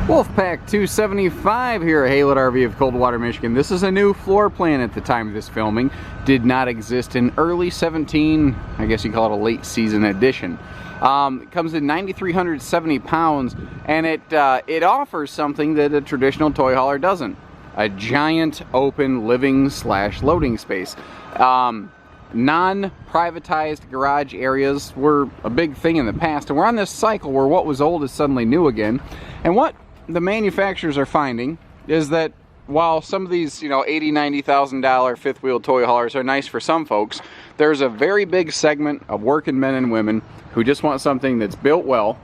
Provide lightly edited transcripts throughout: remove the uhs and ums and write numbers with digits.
Wolfpack 275 here at HaylettRV of Coldwater, Michigan. This is a new floor plan at the time of this filming. Did not exist in early 17, I guess you call it a late season edition. It comes in 9,370 pounds, and it offers something that a traditional toy hauler doesn't. A giant open living / loading space. Non-privatized garage areas were a big thing in the past, and we're on this cycle where what was old is suddenly new again. And what the manufacturers are finding is that while some of these, $80,000, $90,000 fifth wheel toy haulers are nice for some folks, there's a very big segment of working men and women who just want something that's built well,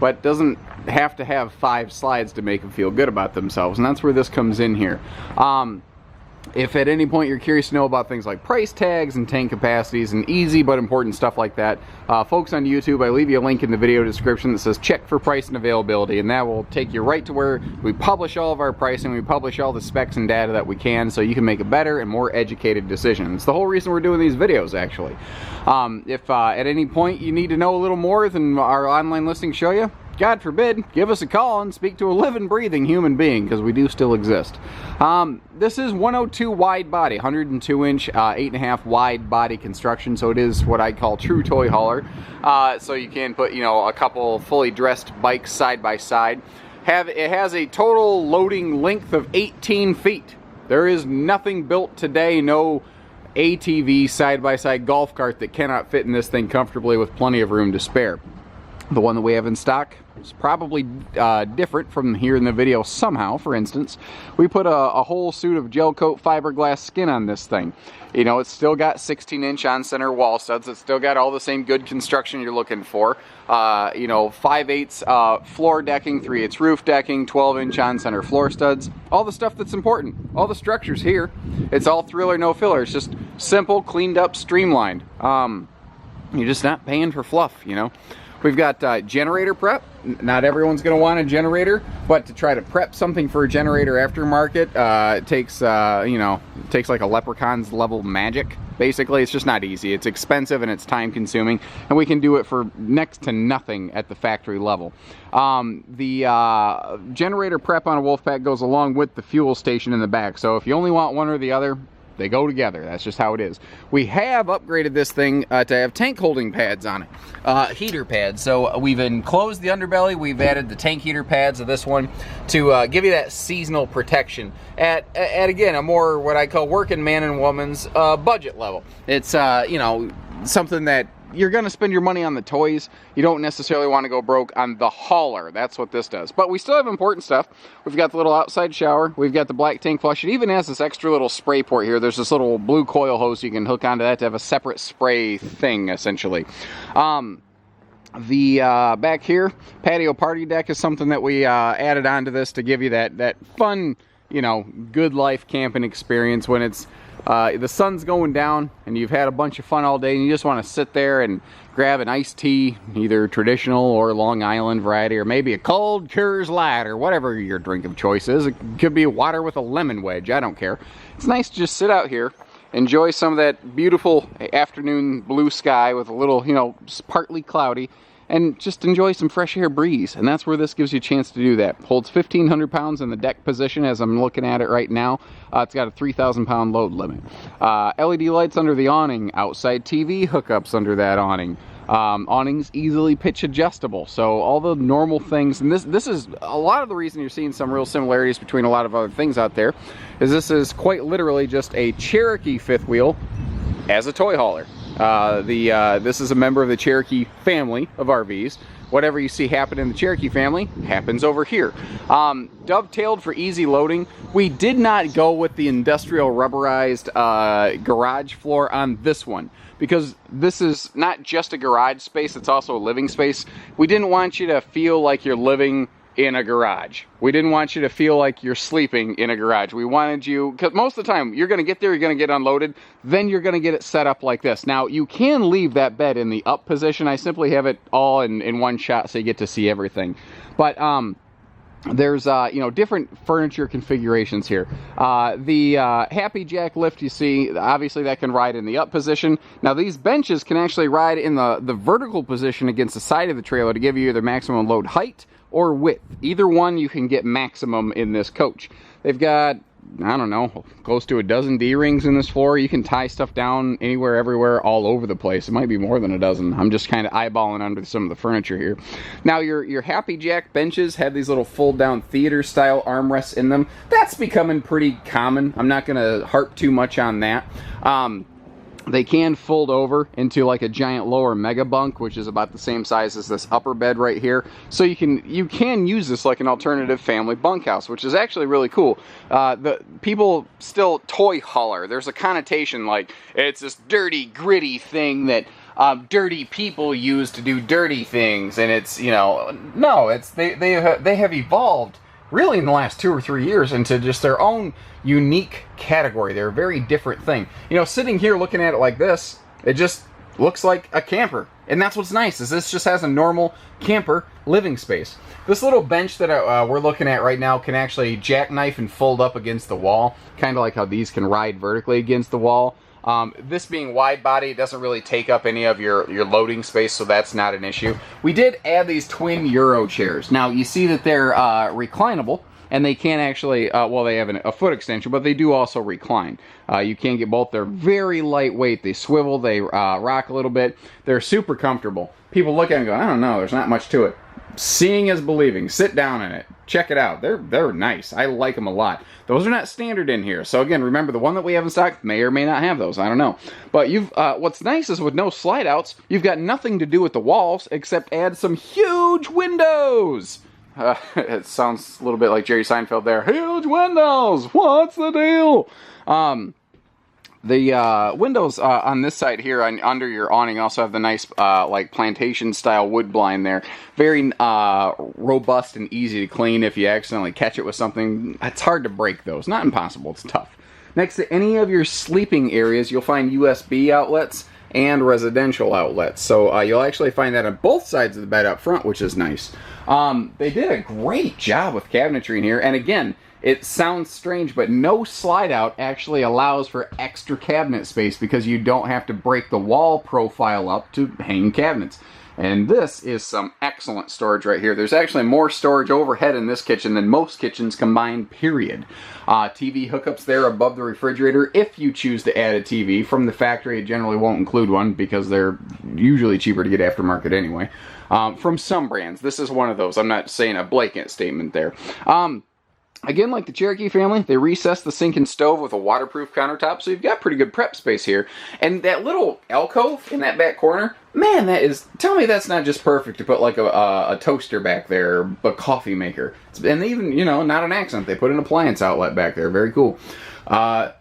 but doesn't have to have 5 slides to make them feel good about themselves, and that's where this comes in here. If at any point you're curious to know about things like price tags and tank capacities and easy but important stuff like that, folks on YouTube, I leave you a link in the video description that says check for price and availability, and that will take you right to where we publish all of our pricing, we publish all the specs and data that we can so you can make a better and more educated decision. It's the whole reason we're doing these videos, actually. If at any point you need to know a little more than our online listings show you, God forbid, give us a call and speak to a living, breathing human being, because we do still exist. This is 102 wide body, 102 inch, 8.5 wide body construction, so it is what I call true toy hauler. So you can put, a couple fully dressed bikes side by side. It has a total loading length of 18 feet. There is nothing built today, no ATV side-by-side golf cart that cannot fit in this thing comfortably with plenty of room to spare. The one that we have in stock is probably different from here in the video somehow. For instance, we put a whole suit of gel coat fiberglass skin on this thing. It's still got 16-inch on-center wall studs. It's still got all the same good construction you're looking for. 5/8 floor decking, 3/8 roof decking, 12-inch on-center floor studs. All the stuff that's important. All the structure's here. It's all thrill or no filler. It's just simple, cleaned up, streamlined. You're just not paying for fluff, We've got generator prep. Not everyone's going to want a generator, but to try to prep something for a generator aftermarket, it takes, it takes like a leprechaun's level magic. Basically, it's just not easy. It's expensive and it's time consuming, and we can do it for next to nothing at the factory level. The generator prep on a Wolfpack goes along with the fuel station in the back, so if you only want one or the other, they go together. That's just how it is. We have upgraded this thing to have tank holding pads on it, heater pads. So we've enclosed the underbelly. We've added the tank heater pads of this one to give you that seasonal protection at again, a more what I call working man and woman's budget level. It's something that you're going to spend your money on the toys. You don't necessarily want to go broke on the hauler. That's what this does. But we still have important stuff. We've got the little outside shower. We've got the black tank flush. It even has this extra little spray port here. There's this little blue coil hose you can hook onto that to have a separate spray thing, essentially. The back here, patio party deck is something that we added onto this to give you that fun, good life camping experience when it's the sun's going down and you've had a bunch of fun all day and you just want to sit there and grab an iced tea, either traditional or Long Island variety, or maybe a cold Coors Light or whatever your drink of choice is. It could be water with a lemon wedge, I don't care. It's nice to just sit out here, enjoy some of that beautiful afternoon blue sky with a little, partly cloudy, and just enjoy some fresh air breeze. And that's where this gives you a chance to do that. Holds 1,500 pounds in the deck position as I'm looking at it right now. It's got a 3,000 pound load limit. LED lights under the awning, outside TV hookups under that awning. Awning's easily pitch adjustable, so all the normal things. And this is a lot of the reason you're seeing some real similarities between a lot of other things out there, is this is quite literally just a Cherokee fifth wheel as a toy hauler. This is a member of the Cherokee family of RVs. Whatever you see happen in the Cherokee family happens over here. Dovetailed for easy loading. We did not go with the industrial rubberized garage floor on this one, because this is not just a garage space, it's also a living space. We didn't want you to feel like you're living in a garage. We didn't want you to feel like you're sleeping in a garage. We wanted you, because most of the time you're going to get there, you're going to get unloaded, then you're going to get it set up like this. Now you can leave that bed in the up position. I simply have it all in one shot so you get to see everything. But there's different furniture configurations here. The Happy Jack lift you see, obviously that can ride in the up position. Now these benches can actually ride in the vertical position against the side of the trailer to give you either maximum load height or width. Either one you can get maximum in this coach. They've got, I don't know, close to a dozen D-rings in this floor. You can tie stuff down anywhere, everywhere, all over the place. It might be more than a dozen. I'm just kind of eyeballing under some of the furniture here. Now, your Happy Jack benches have these little fold-down theater-style armrests in them. That's becoming pretty common. I'm not going to harp too much on that. They can fold over into like a giant lower mega bunk, which is about the same size as this upper bed right here. So you can use this like an alternative family bunkhouse, which is actually really cool. The people still toy hauler. There's a connotation like it's this dirty, gritty thing that dirty people use to do dirty things, and it's, you know, no, it's they have evolved really in the last 2 or 3 years into just their own unique category. They're a very different thing. You know, sitting here looking at it like this, it just looks like a camper. And that's what's nice, is this just has a normal camper living space. This little bench that we're looking at right now can actually jackknife and fold up against the wall, kind of like how these can ride vertically against the wall. This being wide body, it doesn't really take up any of your loading space, so that's not an issue. We did add these twin Euro chairs. Now, you see that they're reclinable, and they can actually, well, they have a foot extension, but they do also recline. You can get both. They're very lightweight. They swivel, they rock a little bit. They're super comfortable. People look at it and go, I don't know, there's not much to it. Seeing is believing. Sit down in it. Check it out. They're nice. I like them a lot. Those are not standard in here. So again, remember, the one that we have in stock may or may not have those. I don't know. But what's nice is with no slide outs, you've got nothing to do with the walls except add some huge windows. It sounds a little bit like Jerry Seinfeld there. Huge windows. What's the deal? The windows on this side here under your awning also have the nice like plantation style wood blind there. Very robust and easy to clean if you accidentally catch it with something. It's hard to break those. Not impossible, it's tough. Next to any of your sleeping areas, you'll find USB outlets and residential outlets. So you'll actually find that on both sides of the bed up front, which is nice. They did a great job with cabinetry in here, and again, it sounds strange, but no slide out actually allows for extra cabinet space because you don't have to break the wall profile up to hang cabinets. And this is some excellent storage right here. There's actually more storage overhead in this kitchen than most kitchens combined, period. TV hookups there above the refrigerator if you choose to add a TV. From the factory, it generally won't include one because they're usually cheaper to get aftermarket anyway. From some brands, this is one of those. I'm not saying a blanket statement there. Again, like the Cherokee family, they recessed the sink and stove with a waterproof countertop, so you've got pretty good prep space here. And that little alcove in that back corner, man, tell me that's not just perfect to put like a toaster back there, or a coffee maker. And even, you know, not an accident, they put an appliance outlet back there. Very cool.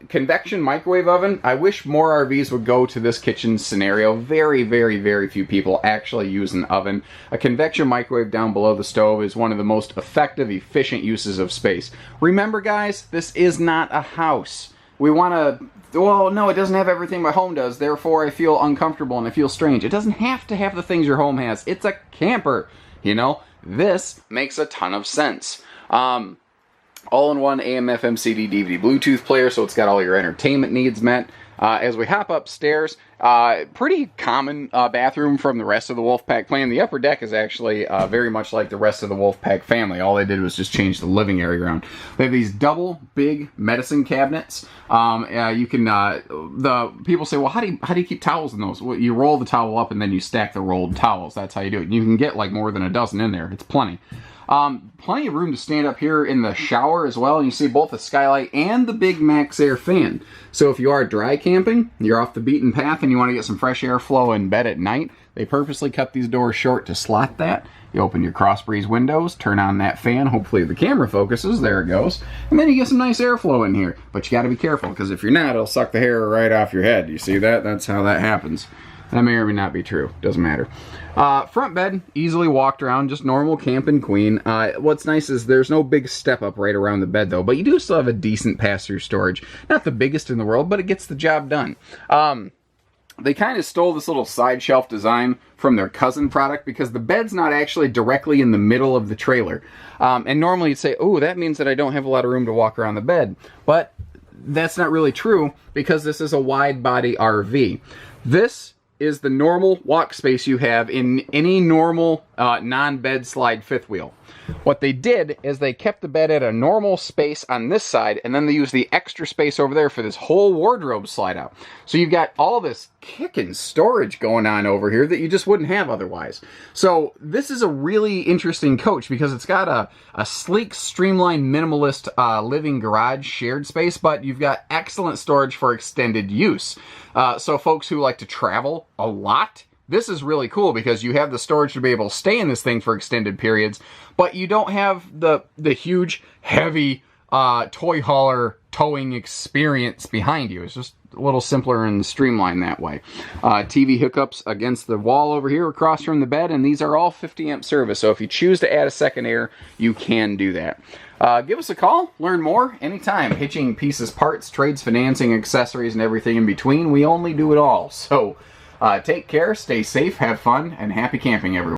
Convection microwave oven. I wish more RVs would go to this kitchen scenario. Very, very, very few people actually use an oven. A convection microwave down below the stove is one of the most effective, efficient uses of space. Remember, guys, this is not a house. We want to, well, no, it doesn't have everything my home does, therefore I feel uncomfortable and I feel strange. It doesn't have to have the things your home has. It's a camper, you know? This makes a ton of sense. All-in-one AM, FM, CD, DVD, Bluetooth player, so it's got all your entertainment needs met. As we hop upstairs, pretty common bathroom from the rest of the Wolfpack clan. The upper deck is actually very much like the rest of the Wolfpack family. All they did was just change the living area around. They have these double big medicine cabinets. You can, the people say, well, how do you keep towels in those? Well, you roll the towel up and then you stack the rolled towels. That's how you do it. You can get like more than a dozen in there. It's plenty. Plenty of room to stand up here in the shower as well. And you see both the skylight and the big Max Air fan. So if you are dry camping, you're off the beaten path and you want to get some fresh air flow in bed at night, they purposely cut these doors short to slot that. You open your cross breeze windows, turn on that fan, hopefully the camera focuses, there it goes, and then you get some nice airflow in here. But you got to be careful, because if you're not, it'll suck the hair right off your head. You see that? That's how that happens. That may or may not be true. Doesn't matter. Front bed, easily walked around, just normal camping queen. What's nice is there's no big step up right around the bed, though, but you do still have a decent pass-through storage. Not the biggest in the world, but it gets the job done. They kind of stole this little side shelf design from their cousin product because the bed's not actually directly in the middle of the trailer. And normally you'd say, oh, that means that I don't have a lot of room to walk around the bed. But that's not really true because this is a wide body RV. This is the normal walk space you have in any normal non-bed slide fifth wheel. What they did is they kept the bed at a normal space on this side, and then they used the extra space over there for this whole wardrobe slide out. So you've got all this kicking storage going on over here that you just wouldn't have otherwise. So this is a really interesting coach because it's got a sleek, streamlined, minimalist living garage shared space, but you've got excellent storage for extended use. So folks who like to travel a lot, this is really cool because you have the storage to be able to stay in this thing for extended periods, but you don't have the huge, heavy toy hauler towing experience behind you. It's just a little simpler and streamlined that way. TV hookups against the wall over here across from the bed, and these are all 50 amp service, so if you choose to add a second air, you can do that. Give us a call, learn more anytime. Hitching, pieces, parts, trades, financing, accessories, and everything in between. We only do it all. So take care, stay safe, have fun, and happy camping, everyone.